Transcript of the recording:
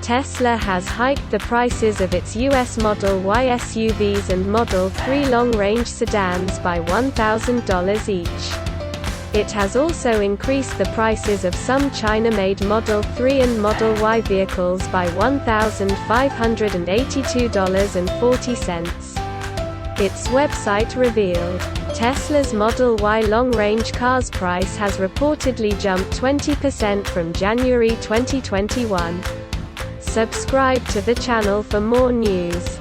Tesla has hiked the prices of its US Model Y SUVs and Model 3 long-range sedans by $1,000 each. It has also increased the prices of some China-made Model 3 and Model Y vehicles by $1,582.40. Its website revealed. Tesla's Model Y long-range car's price has reportedly jumped 20% from January 2021. Subscribe to the channel for more news.